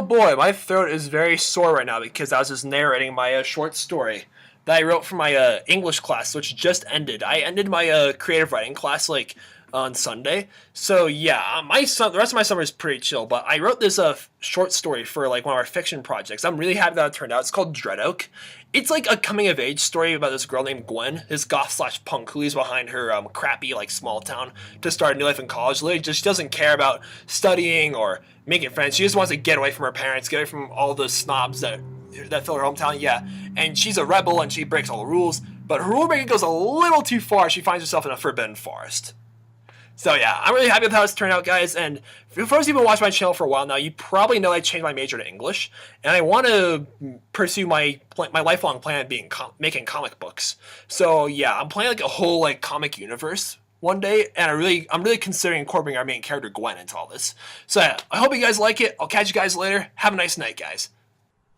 boy, my throat is very sore right now because I was just narrating my short story that I wrote for my English class, which just ended. I ended my creative writing class like on Sunday. So yeah, the rest of my summer is pretty chill. But I wrote this short story for like one of our fiction projects. I'm really happy that it turned out. It's called Dread Oak. It's like a coming of age story about this girl named Gwen, this goth slash punk who leaves behind her crappy like small town to start a new life in college. Literally just doesn't care about studying or making friends. She just wants to get away from her parents, get away from all the snobs that fill her hometown. Yeah, and she's a rebel and she breaks all the rules. But her rule breaking goes a little too far. She finds herself in a forbidden forest. So yeah, I'm really happy with how it's turned out, guys. And for those of you who watched my channel for a while now, you probably know I changed my major to English, and I want to pursue my lifelong plan of making comic books. So yeah, I'm playing like a whole like comic universe one day, and I'm really considering incorporating our main character Gwen into all this. So yeah, I hope you guys like it. I'll catch you guys later. Have a nice night, guys.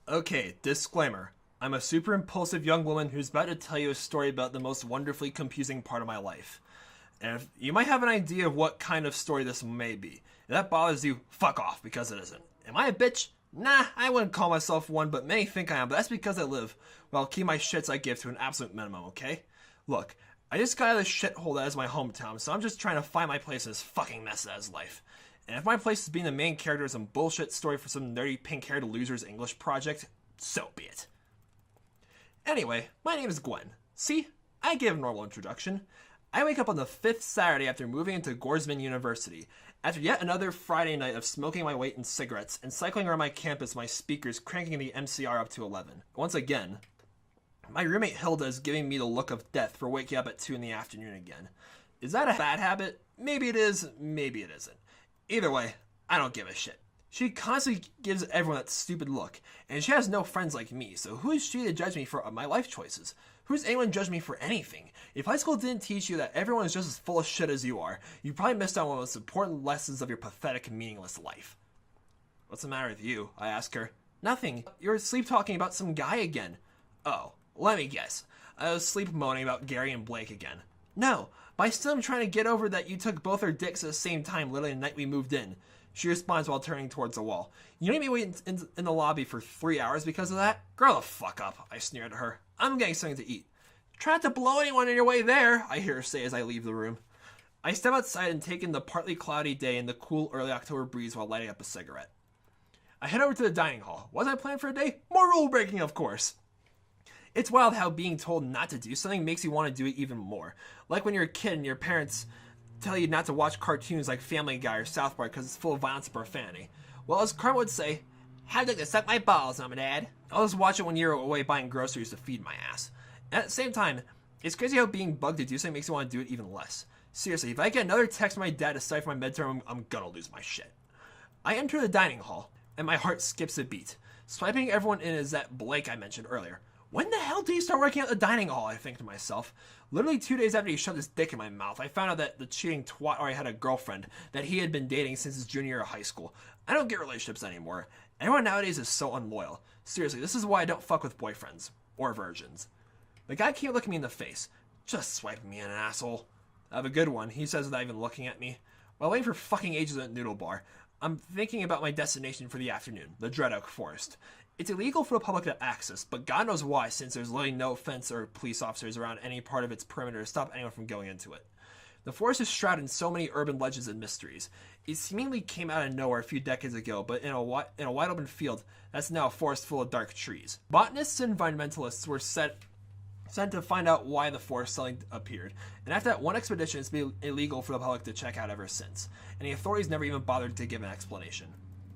Okay, disclaimer. I'm a super impulsive young woman who's about to tell you a story about the most wonderfully confusing part of my life. And if you might have an idea of what kind of story this may be. If that bothers you, fuck off, because it isn't. Am I a bitch? Nah, I wouldn't call myself one, but many think I am, but that's because I live, well, I'll keep my shits I give to an absolute minimum, okay? Look, I just got out of this shithole that is my hometown, so I'm just trying to find my place in this fucking mess that is life. And if my place is being the main character of some bullshit story for some nerdy pink-haired loser's English project, so be it. Anyway, my name is Gwen. See? I gave a normal introduction. I wake up on the 5th Saturday after moving into Gorsman University, after yet another Friday night of smoking my weight in cigarettes and cycling around my campus my speakers cranking the MCR up to 11. Once again, my roommate Hilda is giving me the look of death for waking up at 2 in the afternoon again. Is that a bad habit? Maybe it is, maybe it isn't. Either way, I don't give a shit. She constantly gives everyone that stupid look, and she has no friends like me, so who is she to judge me for my life choices? Who's anyone to judge me for anything? If high school didn't teach you that everyone is just as full of shit as you are, you probably missed out on one of the most important lessons of your pathetic, meaningless life. What's the matter with you? I ask her. Nothing. You're sleep talking about some guy again. Oh, let me guess. I was sleep moaning about Gary and Blake again. No, but I still am trying to get over that you took both our dicks at the same time literally the night we moved in. She responds while turning towards the wall. You made me wait in the lobby for 3 hours because of that? Grow the fuck up, I sneered at her. I'm getting something to eat. Try not to blow anyone on your way there, I hear her say as I leave the room. I step outside and take in the partly cloudy day and the cool early October breeze while lighting up a cigarette. I head over to the dining hall. What was I planning for a day? More rule breaking, of course. It's wild how being told not to do something makes you want to do it even more. Like when you're a kid and your parents tell you not to watch cartoons like Family Guy or South Park because it's full of violence and profanity. Well, as Carmen would say, how'd you like to suck my balls, Mom and Dad? I'll just watch it when you're away buying groceries to feed my ass. And at the same time, it's crazy how being bugged to do something makes you want to do it even less. Seriously, if I get another text from my dad to study for my midterm, I'm gonna lose my shit. I enter the dining hall, and my heart skips a beat. Swiping everyone in is that Blake I mentioned earlier. When the hell did he start working at the dining hall, I think to myself. Literally 2 days after he shoved his dick in my mouth, I found out that the cheating twat already had a girlfriend that he had been dating since his junior year of high school. I don't get relationships anymore. Everyone nowadays is so unloyal. Seriously, this is why I don't fuck with boyfriends. Or virgins. The guy can't look me in the face. Just swiping me in an asshole. I have a good one, he says without even looking at me. While waiting for fucking ages at a noodle bar, I'm thinking about my destination for the afternoon, the Dread Oak Forest. It's illegal for the public to access, but God knows why, since there's literally no fence or police officers around any part of its perimeter to stop anyone from going into it. The forest is shrouded in so many urban legends and mysteries. It seemingly came out of nowhere a few decades ago, but in a wide open field that's now a forest full of dark trees. Botanists and environmentalists were sent to find out why the forest suddenly appeared, and after that one expedition, it's been illegal for the public to check out ever since, and the authorities never even bothered to give an explanation.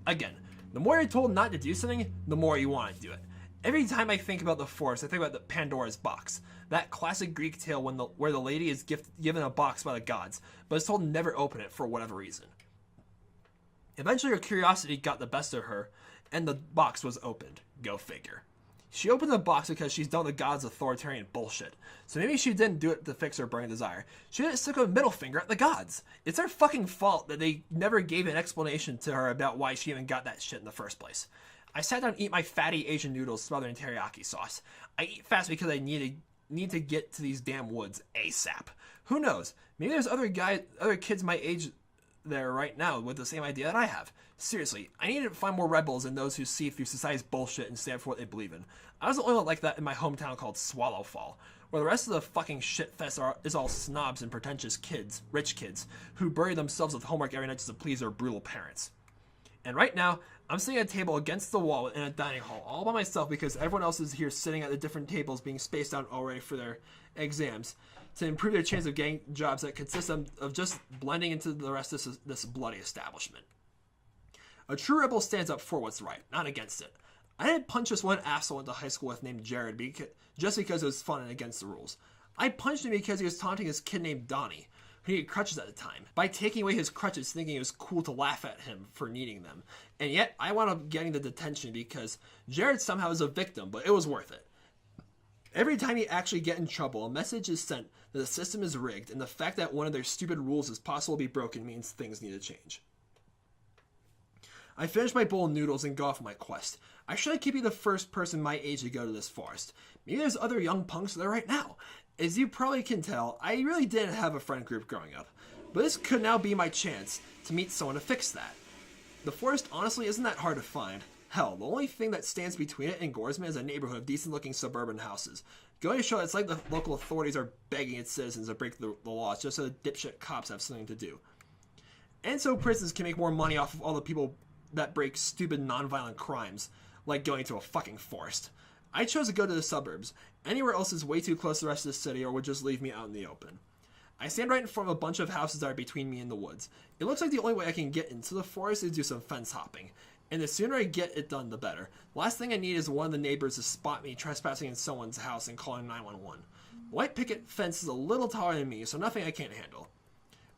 Again, the more you're told not to do something, the more you want to do it. Every time I think about the forest, I think about the Pandora's box, that classic Greek tale where the lady is given a box by the gods, but is told never open it for whatever reason. Eventually her curiosity got the best of her, and the box was opened. Go figure. She opened the box because she's done the gods' authoritarian bullshit. So maybe she didn't do it to fix her burning desire. She didn't stick a middle finger at the gods. It's their fucking fault that they never gave an explanation to her about why she even got that shit in the first place. I sat down and eat my fatty Asian noodles smothered in teriyaki sauce. I eat fast because I need to get to these damn woods ASAP. Who knows? Maybe there's other kids my age there right now with the same idea that I have. Seriously, I need to find more rebels than those who see through society's bullshit and stand for what they believe in. I was the only one like that in my hometown called Swallowfall, where the rest of the fucking shitfest is all snobs and pretentious kids, rich kids, who bury themselves with homework every night just to please their brutal parents. And right now, I'm sitting at a table against the wall in a dining hall, all by myself because everyone else is here sitting at the different tables being spaced out already for their exams to improve their chance of getting jobs that consist of just blending into the rest of this bloody establishment. A true rebel stands up for what's right, not against it. I didn't punch this one asshole into high school with named Jared just because it was fun and against the rules. I punched him because he was taunting his kid named Donnie, who needed crutches at the time, by taking away his crutches thinking it was cool to laugh at him for needing them. And yet, I wound up getting the detention because Jared somehow was a victim, but it was worth it. Every time you actually get in trouble, a message is sent that the system is rigged, and the fact that one of their stupid rules is possible to be broken means things need to change. I finished my bowl of noodles and go off on my quest. I should keep be the first person my age to go to this forest. Maybe there's other young punks there right now. As you probably can tell, I really didn't have a friend group growing up, but this could now be my chance to meet someone to fix that. The forest honestly isn't that hard to find. Hell, the only thing that stands between it and Goresman is a neighborhood of decent-looking suburban houses. Going to show it's like the local authorities are begging its citizens to break the laws just so the dipshit cops have something to do. And so prisons can make more money off of all the people that break stupid non-violent crimes, like going to a fucking forest. I chose to go to the suburbs. Anywhere else is way too close to the rest of the city or would just leave me out in the open. I stand right in front of a bunch of houses that are between me and the woods. It looks like the only way I can get into the forest is to do some fence hopping. And the sooner I get it done, the better. Last thing I need is one of the neighbors to spot me trespassing in someone's house and calling 911. The white picket fence is a little taller than me, so nothing I can't handle.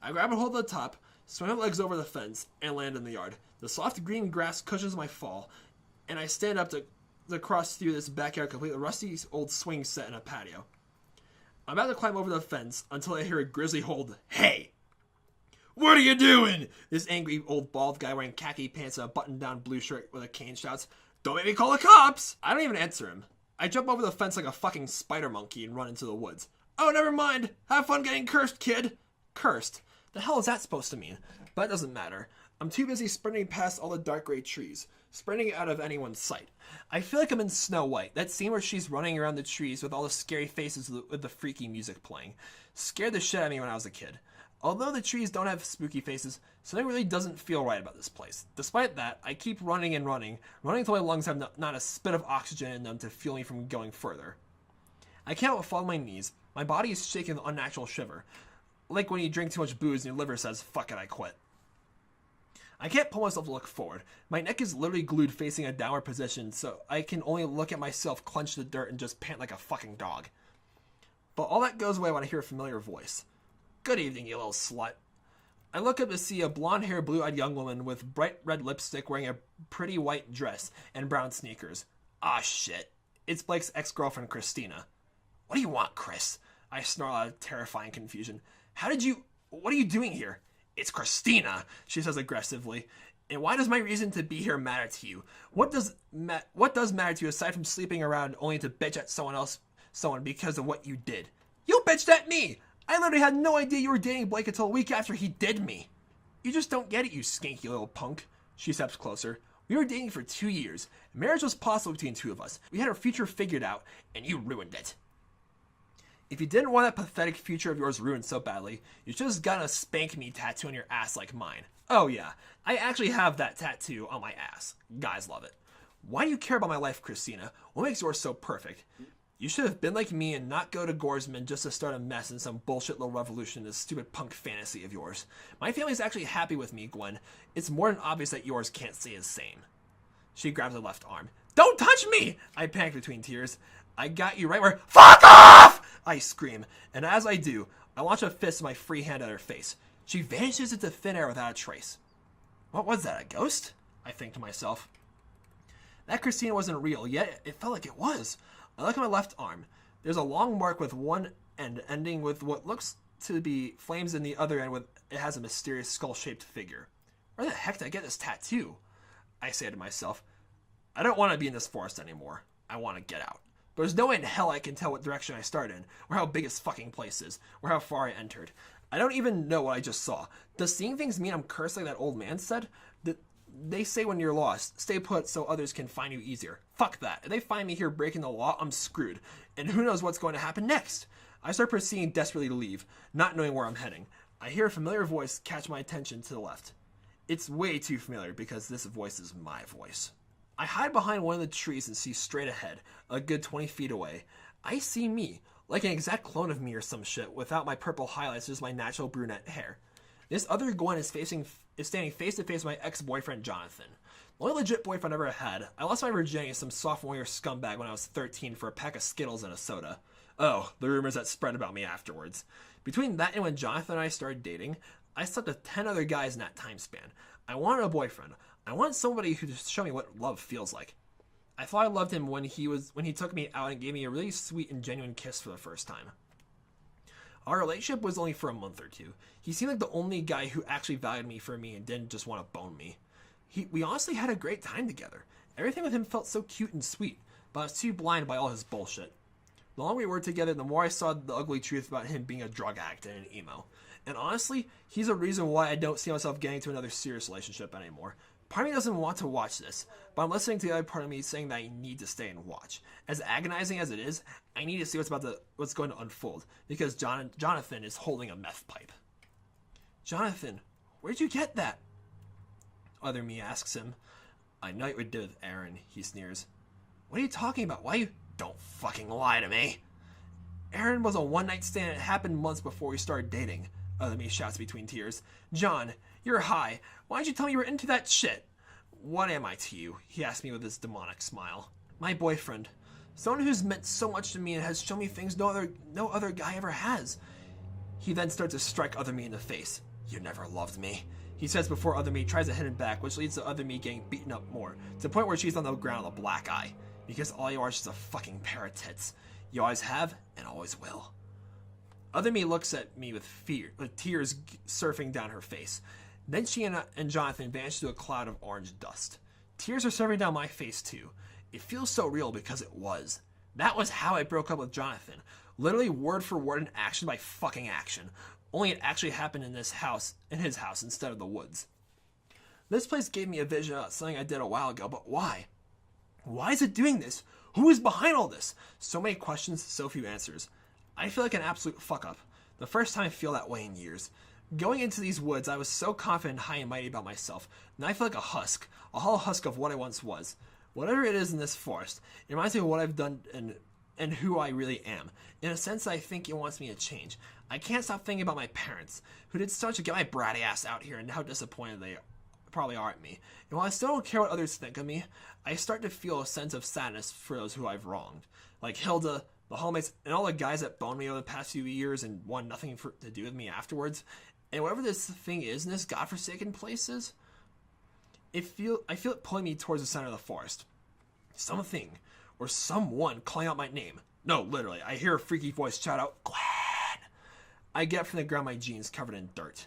I grab a hold of the top, swing my legs over the fence, and land in the yard. The soft green grass cushions my fall, and I stand up to cross through this backyard complete with a rusty old swing set and a patio. I'm about to climb over the fence until I hear a grisly hold, "Hey! What are you doing?" This angry old bald guy wearing khaki pants and a button-down blue shirt with a cane shouts, "Don't make me call the cops!" I don't even answer him. I jump over the fence like a fucking spider monkey and run into the woods. "Oh, never mind. Have fun getting cursed, kid." Cursed? The hell is that supposed to mean? But it doesn't matter. I'm too busy sprinting past all the dark gray trees, sprinting out of anyone's sight. I feel like I'm in Snow White, that scene where she's running around the trees with all the scary faces with the freaky music playing. Scared the shit out of me when I was a kid. Although the trees don't have spooky faces, something really doesn't feel right about this place. Despite that, I keep running and running until my lungs have not a spit of oxygen in them to fuel me from going further. I can't help but fall on my knees. My body is shaking with an unnatural shiver. Like when you drink too much booze and your liver says, "Fuck it, I quit." I can't pull myself to look forward. My neck is literally glued facing a downward position, so I can only look at myself clench the dirt and just pant like a fucking dog. But all that goes away when I hear a familiar voice. "Good evening, you little slut." I look up to see a blonde-haired, blue-eyed young woman with bright red lipstick wearing a pretty white dress and brown sneakers. Ah, shit. It's Blake's ex-girlfriend, Christina. "What do you want, Chris?" I snarl out of terrifying confusion. What are you doing here?" "It's Christina," she says aggressively. "And why does my reason to be here matter to you? What does matter to you aside from sleeping around only to bitch at someone because of what you did?" "You bitched at me! I literally had no idea you were dating Blake until a week after he did me." "You just don't get it, you skanky little punk." She steps closer. "We were dating for 2 years. Marriage was possible between two of us. We had our future figured out, and you ruined it. If you didn't want that pathetic future of yours ruined so badly, you should have gotten a spank me tattoo on your ass like mine." Oh yeah, I actually have that tattoo on my ass. Guys love it. "Why do you care about my life, Christina? What makes yours so perfect? You should have been like me and not go to Goresman just to start a mess in some bullshit little revolution in this stupid punk fantasy of yours. My family's actually happy with me, Gwen. It's more than obvious that yours can't say the same." She grabs her left arm. "Don't touch me!" I panic between tears. "I got you right where—" "Fuck off!" I scream, and as I do, I launch a fist of my free hand at her face. She vanishes into thin air without a trace. What was that, a ghost? I think to myself. That Christina wasn't real, yet it felt like it was. I look at my left arm. There's a long mark with one end ending with what looks to be flames in the other end with it has a mysterious skull-shaped figure. Where the heck did I get this tattoo? I say to myself. I don't want to be in this forest anymore. I want to get out. But there's no way in hell I can tell what direction I started in, or how big this fucking place is, or how far I entered. I don't even know what I just saw. Does seeing things mean I'm cursed like that old man said? They say when you're lost, stay put so others can find you easier. Fuck that. If they find me here breaking the law, I'm screwed. And who knows what's going to happen next? I start proceeding desperately to leave, not knowing where I'm heading. I hear a familiar voice catch my attention to the left. It's way too familiar because this voice is my voice. I hide behind one of the trees and see straight ahead, a good 20 feet away. I see me, like an exact clone of me or some shit, without my purple highlights, just my natural brunette hair. This other Gwen is standing face to face with my ex-boyfriend Jonathan. The only legit boyfriend I ever had. I lost my virginity to some sophomore year scumbag when I was 13 for a pack of Skittles and a soda. Oh, the rumors that spread about me afterwards. Between that and when Jonathan and I started dating, I slept with 10 other guys in that time span. I wanted a boyfriend. I wanted somebody who just show me what love feels like. I thought I loved him when he took me out and gave me a really sweet and genuine kiss for the first time. Our relationship was only for a month or two. He seemed like the only guy who actually valued me for me and didn't just want to bone me. We honestly had a great time together. Everything with him felt so cute and sweet, but I was too blinded by all his bullshit. The longer we were together, the more I saw the ugly truth about him being a drug addict and an emo. And honestly, he's a reason why I don't see myself getting to another serious relationship anymore. Part of me doesn't want to watch this, but I'm listening to the other part of me saying that I need to stay and watch. As agonizing as it is, I need to see what's going to unfold, because Jonathan is holding a meth pipe. Jonathan, where'd you get that? Other me asks him. I know what you did with Aaron, he sneers. What are you talking about? Why you... Don't fucking lie to me. Aaron was a one-night stand and it happened months before we started dating. Other me shouts between tears. John, you're high. Why didn't you tell me you were into that shit? What am I to you? He asked me with his demonic smile. My boyfriend. Someone who's meant so much to me and has shown me things no other guy ever has. He then starts to strike Other me in the face. You never loved me, he says before Other me tries to hit him back, which leads to Other me getting beaten up more, to the point where she's on the ground with a black eye. Because all you are is just a fucking pair of tits. You always have and always will. Other me looks at me with fear, with tears surfing down her face. Then she and Jonathan vanish to a cloud of orange dust. Tears are surfing down my face too. It feels so real because it was. That was how I broke up with Jonathan. Literally word for word and action by fucking action. Only it actually happened in his house instead of the woods. This place gave me a vision of something I did a while ago, but why? Why is it doing this? Who is behind all this? So many questions, so few answers. I feel like an absolute fuck up. The first time I feel that way in years. Going into these woods, I was so confident, high and mighty about myself. Now I feel like a husk. A hollow husk of what I once was. Whatever it is in this forest, it reminds me of what I've done and who I really am. In a sense, I think it wants me to change. I can't stop thinking about my parents, who did so much to get my bratty ass out here and how disappointed they probably are at me. And while I still don't care what others think of me, I start to feel a sense of sadness for those who I've wronged. Like Hilda, the hallmates, and all the guys that boned me over the past few years and want nothing to do with me afterwards. And whatever this thing is in this godforsaken place is, I feel it pulling me towards the center of the forest. Something, or someone calling out my name. No, literally, I hear a freaky voice shout out, Gwen! I get up from the ground, my jeans covered in dirt.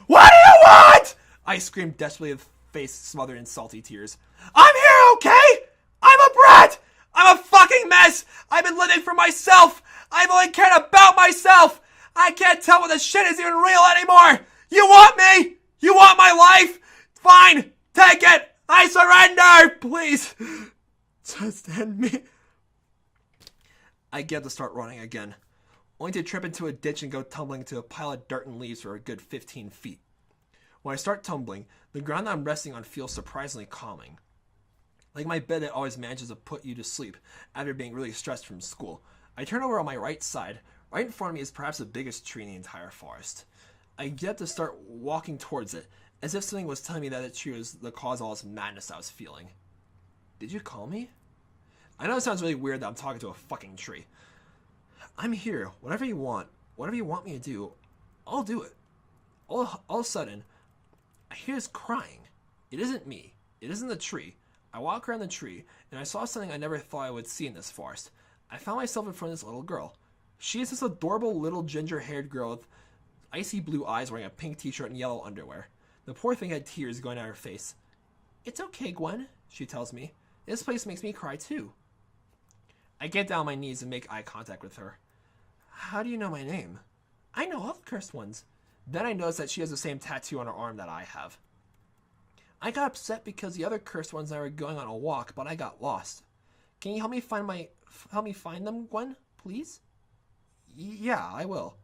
What do you want? I scream desperately with face smothered in salty tears. I'm here, okay? I'm a brat! I'm a fucking mess! I've been living for myself! I've only cared about myself! I can't tell what this shit is even real anymore! You want me? You want my life? Fine! Take it! I surrender! Please! Just end me. I get to start running again, only to trip into a ditch and go tumbling into a pile of dirt and leaves for a good 15 feet. When I start tumbling, the ground that I'm resting on feels surprisingly calming. Like my bed that always manages to put you to sleep after being really stressed from school. I turn over on my right side. Right in front of me is perhaps the biggest tree in the entire forest. I get to start walking towards it, as if something was telling me that the tree was the cause of all this madness I was feeling. Did you call me? I know it sounds really weird that I'm talking to a fucking tree. I'm here. Whatever you want me to do, I'll do it. All of a sudden, I hear this crying. It isn't me. It isn't the tree. I walk around the tree, and I saw something I never thought I would see in this forest. I found myself in front of this little girl. She is this adorable little ginger-haired girl with icy blue eyes wearing a pink t-shirt and yellow underwear. The poor thing had tears going down her face. It's okay, Gwen, she tells me. This place makes me cry too. I get down on my knees and make eye contact with her. How do you know my name? I know all the cursed ones. Then I notice that she has the same tattoo on her arm that I have. I got upset because the other cursed ones and I were going on a walk, but I got lost. Can you help me find them, Gwen, please? Yeah, I will,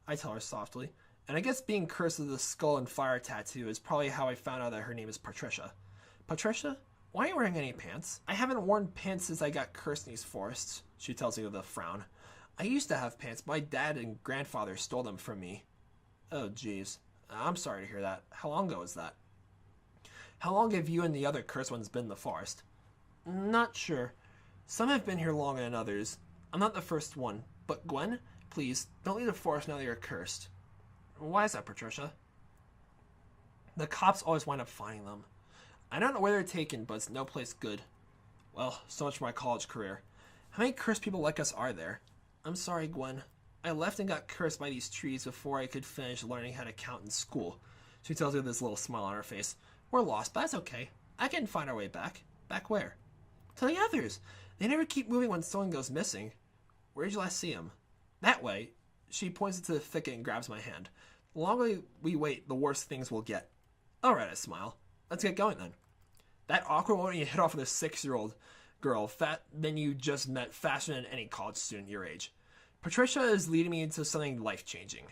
I tell her softly. And I guess being cursed with the skull and fire tattoo is probably how I found out that her name is Patricia. Patricia? Why are you wearing any pants? I haven't worn pants since I got cursed in these forests, she tells me with a frown. I used to have pants, but my dad and grandfather stole them from me. Oh, jeez. I'm sorry to hear that. How long ago was that? How long have you and the other cursed ones been in the forest? Not sure. Some have been here longer than others. I'm not the first one. But Gwen, please, don't leave the forest now that you're cursed. Why is that, Patricia? The cops always wind up finding them. I don't know where they're taken, but it's no place good. Well, so much for my college career. How many cursed people like us are there? I'm sorry, Gwen. I left and got cursed by these trees before I could finish learning how to count in school. She tells me with this little smile on her face. We're lost, but that's okay. I can find our way back. Back where? To the others. They never keep moving when someone goes missing. Where did you last see him? That way. She points into the thicket and grabs my hand. The longer we wait, the worse things will get. Alright, I smile. Let's get going then. That awkward moment you hit off with a 6-year-old girl than you just met faster than any college student your age. Patricia is leading me into something life-changing.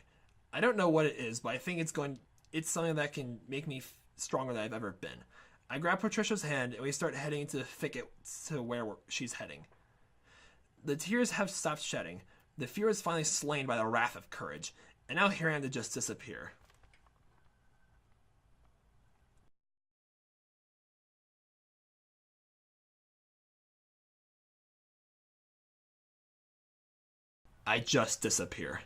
I don't know what it is, but I think it's something that can make me stronger than I've ever been. I grab Patricia's hand and we start heading into the thicket to where she's heading. The tears have stopped shedding. The fear is finally slain by the wrath of courage, and now here I am to just disappear. I just disappear.